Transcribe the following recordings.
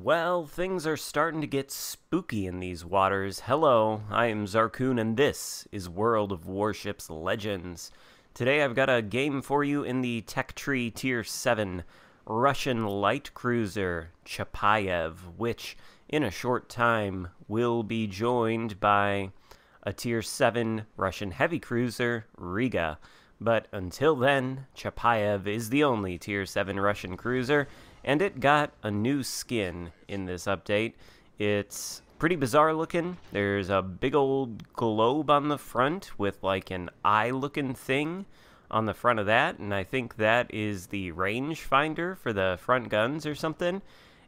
Well, things are starting to get spooky in these waters. Hello, I am Xarkun, and this is World of Warships Legends. Today I've got a game for you in the Tech Tree Tier 7 Russian light cruiser Chapayev, which in a short time will be joined by a Tier 7 Russian heavy cruiser Riga. But until then, Chapayev is the only Tier 7 Russian cruiser, and it got a new skin in this update. It's pretty bizarre looking. There's a big old globe on the front with like an eye-looking thing on the front of that, and I think that is the range finder for the front guns or something.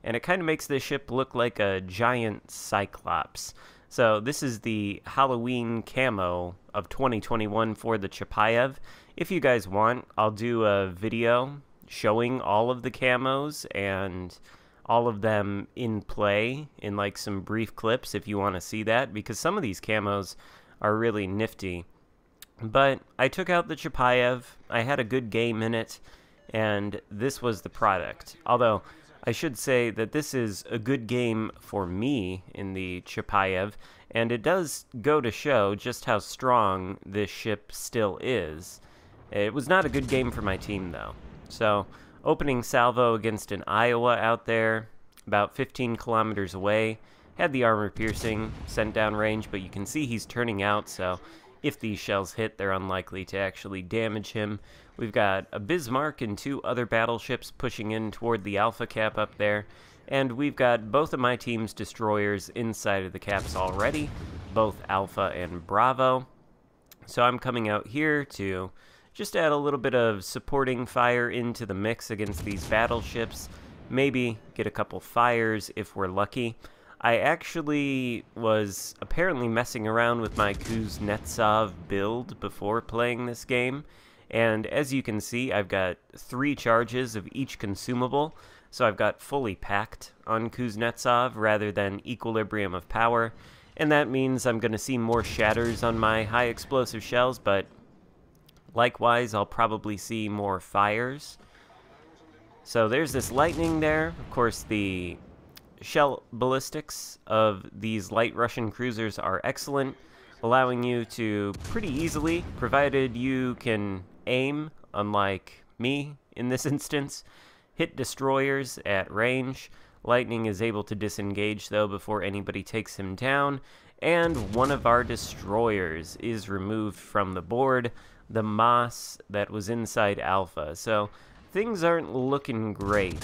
And it kind of makes this ship look like a giant Cyclops. So this is the Halloween camo of 2021 for the Chapayev. If you guys want, I'll do a video showing all of the camos and all of them in play in like some brief clips if you want to see that, because some of these camos are really nifty. But I took out the Chapayev, I had a good game in it, and this was the product. Although I should say that this is a good game for me in the Chapayev, and it does go to show just how strong this ship still is. It was not a good game for my team though. So, opening salvo against an Iowa out there, about 15 kilometers away. Had the armor piercing, sent down range, but you can see he's turning out, so if these shells hit, they're unlikely to actually damage him. We've got a Bismarck and two other battleships pushing in toward the Alpha cap up there, and we've got both of my team's destroyers inside of the caps already, both Alpha and Bravo. So I'm coming out here to just add a little bit of supporting fire into the mix against these battleships. Maybe get a couple fires if we're lucky. I actually was apparently messing around with my Kuznetsov build before playing this game. And as you can see, I've got 3 charges of each consumable. So I've got fully packed on Kuznetsov rather than equilibrium of power. And that means I'm going to see more shatters on my high explosive shells, but likewise, I'll probably see more fires. So there's this lightning there. Of course, the shell ballistics of these light Russian cruisers are excellent, allowing you to pretty easily, provided you can aim, unlike me in this instance, hit destroyers at range. Lightning is able to disengage, though, before anybody takes him down, and one of our destroyers is removed from the board, the moss that was inside Alpha, so things aren't looking great.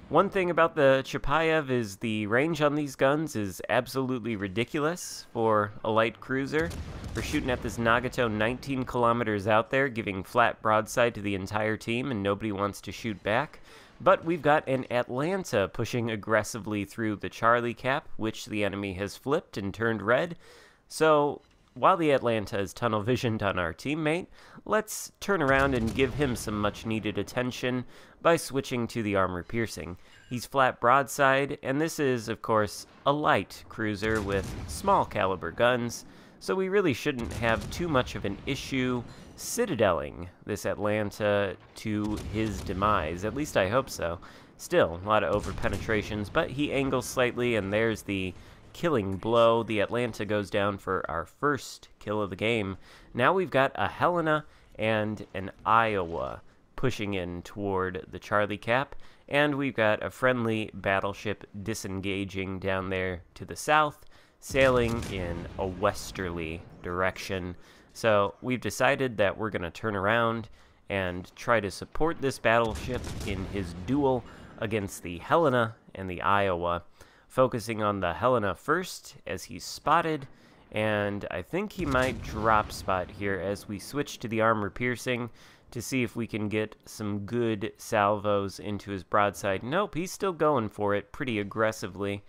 One thing about the Chapayev is the range on these guns is absolutely ridiculous for a light cruiser. We're shooting at this Nagato 19 kilometers out there, giving flat broadside to the entire team, and nobody wants to shoot back. But we've got an Atlanta pushing aggressively through the Charlie cap, which the enemy has flipped and turned red. So while the Atlanta is tunnel visioned on our teammate, let's turn around and give him some much needed attention by switching to the armor piercing. He's flat broadside, and this is, of course, a light cruiser with small caliber guns, so we really shouldn't have too much of an issue citadeling this Atlanta to his demise. At least I hope so. Still, a lot of over penetrations, but he angles slightly, and there's the killing blow. The Atlanta goes down for our first kill of the game. Now we've got a Helena and an Iowa pushing in toward the Charlie cap, and we've got a friendly battleship disengaging down there to the south, sailing in a westerly direction. So we've decided that we're going to turn around and try to support this battleship in his duel against the Helena and the Iowa. Focusing on the Helena first, as he's spotted, and I think he might drop spot here as we switch to the armor piercing to see if we can get some good salvos into his broadside. Nope, he's still going for it pretty aggressively.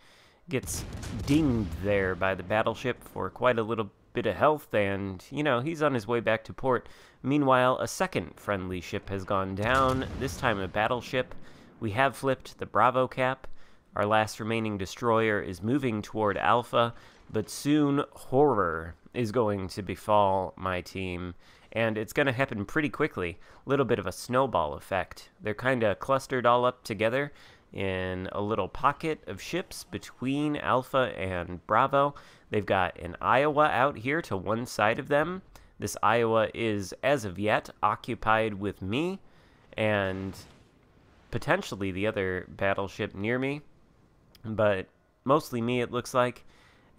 Gets dinged there by the battleship for quite a little bit of health, and, you know, he's on his way back to port. Meanwhile, a second friendly ship has gone down, this time a battleship. We have flipped the Bravo cap. Our last remaining destroyer is moving toward Alpha, but soon horror is going to befall my team, and it's going to happen pretty quickly. A little bit of a snowball effect. They're kind of clustered all up together, in a little pocket of ships between Alpha and Bravo. They've got an Iowa out here to one side of them. This Iowa is, as of yet, occupied with me and potentially the other battleship near me, but mostly me, it looks like.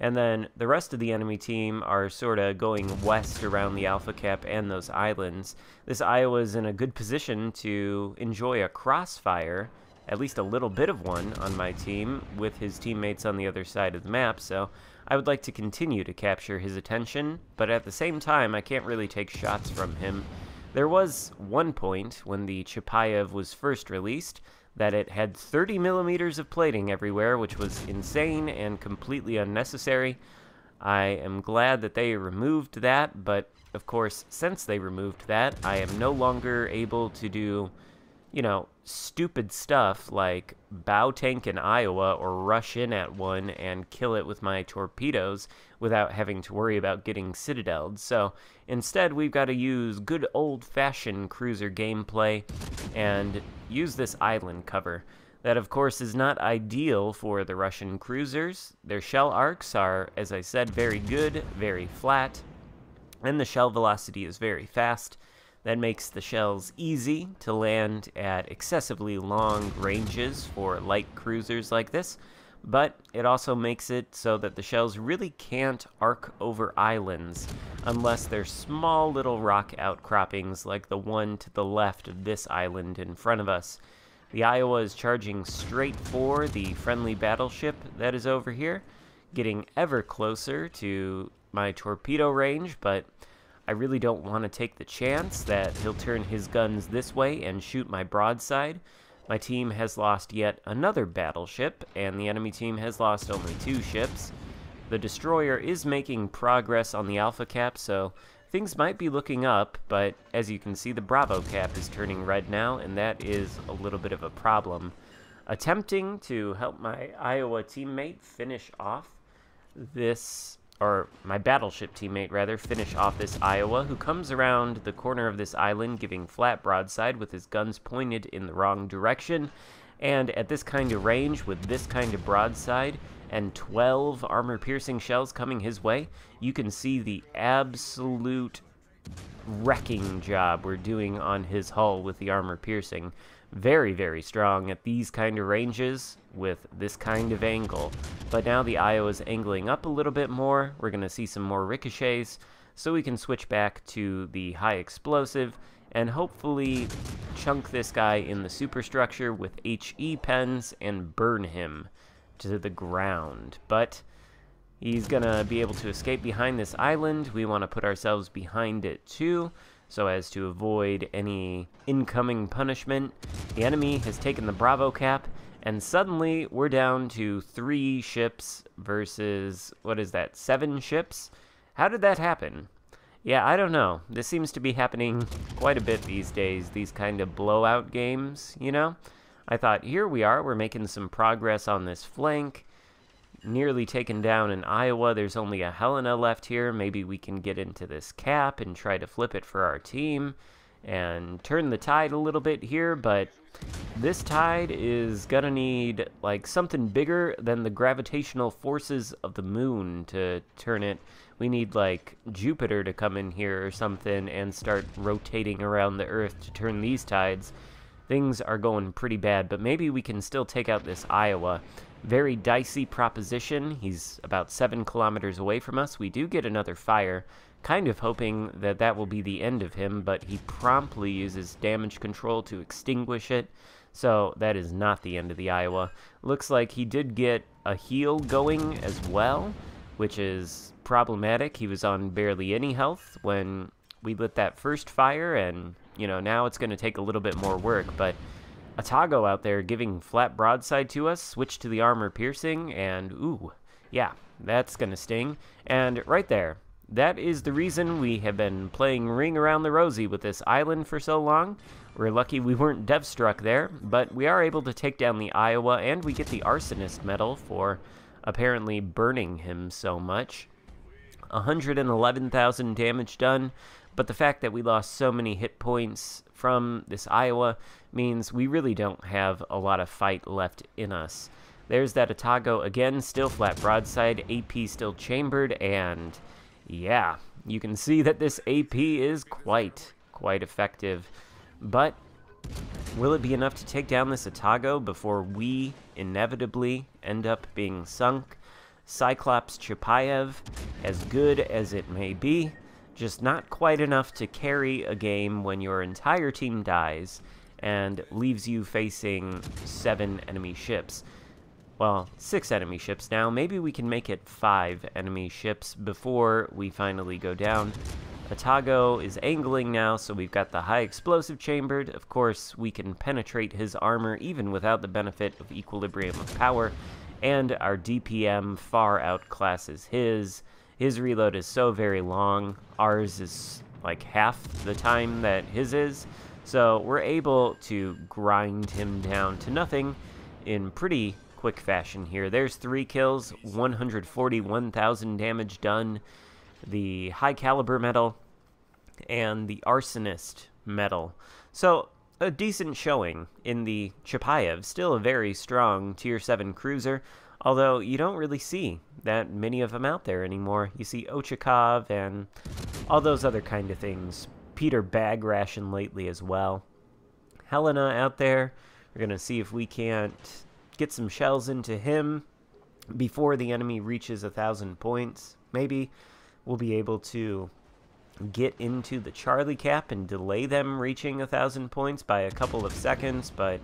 And then the rest of the enemy team are sort of going west around the Alpha Cap and those islands. This Iowa is in a good position to enjoy a crossfire, at least a little bit of one, on my team with his teammates on the other side of the map, so I would like to continue to capture his attention, but at the same time, I can't really take shots from him. There was one point when the Chapayev was first released that it had 30 millimeters of plating everywhere, which was insane and completely unnecessary. I am glad that they removed that, but of course, since they removed that, I am no longer able to do, you know, stupid stuff like bow tank an Iowa or rush in at one and kill it with my torpedoes without having to worry about getting citadeled. So instead, we've got to use good old-fashioned cruiser gameplay and use this island cover. That, of course, is not ideal for the Russian cruisers. Their shell arcs are, as I said, very good, very flat, and the shell velocity is very fast. That makes the shells easy to land at excessively long ranges for light cruisers like this, but it also makes it so that the shells really can't arc over islands unless they're small little rock outcroppings like the one to the left of this island in front of us. The Iowa is charging straight for the friendly battleship that is over here, getting ever closer to my torpedo range, but I really don't want to take the chance that he'll turn his guns this way and shoot my broadside. My team has lost yet another battleship, and the enemy team has lost only 2 ships. The destroyer is making progress on the Alpha Cap, so things might be looking up, but as you can see, the Bravo Cap is turning red now, and that is a little bit of a problem. Attempting to help my Iowa teammate finish off this, or my battleship teammate, rather, finish off this Iowa, who comes around the corner of this island giving flat broadside with his guns pointed in the wrong direction. And at this kind of range, with this kind of broadside, and 12 armor-piercing shells coming his way, you can see the absolute wrecking job we're doing on his hull with the armor-piercing. Very, very strong at these kind of ranges with this kind of angle. But now the Iowa's angling up a little bit more. We're going to see some more ricochets, so we can switch back to the high explosive and hopefully chunk this guy in the superstructure with HE pens and burn him to the ground. But he's going to be able to escape behind this island. We want to put ourselves behind it too, so as to avoid any incoming punishment. The enemy has taken the Bravo Cap, and suddenly we're down to 3 ships versus, what is that, 7 ships? How did that happen? Yeah, I don't know. This seems to be happening quite a bit these days, these kind of blowout games, you know? I thought, here we are, we're making some progress on this flank. Nearly taken down in Iowa. There's only a Helena left here. Maybe we can get into this cap and try to flip it for our team and turn the tide a little bit here, but this tide is gonna need like something bigger than the gravitational forces of the moon to turn it. We need like Jupiter to come in here or something and start rotating around the Earth to turn these tides. Things are going pretty bad, but maybe we can still take out this Iowa. Very dicey proposition. He's about 7 kilometers away from us. We do get another fire, kind of hoping that that will be the end of him, but he promptly uses damage control to extinguish it, so that is not the end of the Iowa. Looks like he did get a heal going as well, which is problematic. He was on barely any health when we lit that first fire, and, you know, now it's going to take a little bit more work, but Atago out there giving flat broadside to us, switch to the armor piercing, and ooh, yeah, that's gonna sting. And right there, that is the reason we have been playing Ring Around the Rosie with this island for so long. We're lucky we weren't dev struck there, but we are able to take down the Iowa, and we get the Arsonist medal for apparently burning him so much. 111,000 damage done, But the fact that we lost so many hit points from this Iowa means we really don't have a lot of fight left in us. There's that Atago again, still flat broadside, AP still chambered, and yeah, you can see that this AP is quite effective. But will it be enough to take down this Atago before we inevitably end up being sunk? Cyclops Chapayev, as good as it may be, just not quite enough to carry a game when your entire team dies and leaves you facing 7 enemy ships. Well, 6 enemy ships now. Maybe we can make it 5 enemy ships before we finally go down. Atago is angling now, so we've got the high explosive chambered. Of course, we can penetrate his armor even without the benefit of equilibrium of power, and our DPM far outclasses his. His reload is so very long. Ours is like half the time that his is, so we're able to grind him down to nothing in pretty quick fashion here. There's 3 kills, 141,000 damage done. The high caliber medal and the arsonist medal. So a decent showing in the Chapayev, still a very strong tier 7 cruiser, although you don't really see that many of them out there anymore. You see Ochakov and all those other kind of things. Peter Bag Ration lately as well. Helena out there. We're going to see if we can't get some shells into him before the enemy reaches 1,000 points. Maybe we'll be able to get into the Charlie cap and delay them reaching 1,000 points by a couple of seconds, but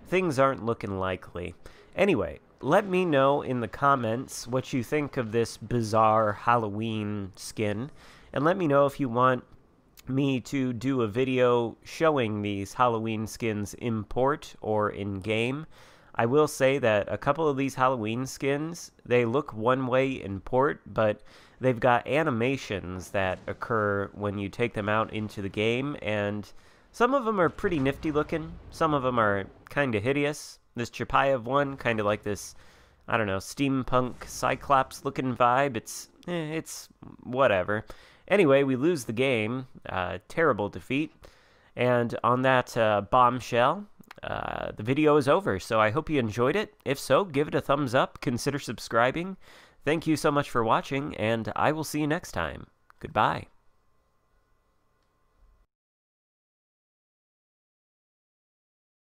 things aren't looking likely. Anyway, let me know in the comments what you think of this bizarre Halloween skin, and let me know if you want me to do a video showing these Halloween skins in port or in-game. I will say that a couple of these Halloween skins, they look one way in port, but they've got animations that occur when you take them out into the game, and some of them are pretty nifty looking, some of them are kind of hideous. This Chapayev one, kind of like this, I don't know, steampunk Cyclops looking vibe. It's whatever. Anyway, we lose the game. Terrible defeat. And on that bombshell, the video is over. So I hope you enjoyed it. If so, give it a thumbs up. Consider subscribing. Thank you so much for watching, and I will see you next time. Goodbye.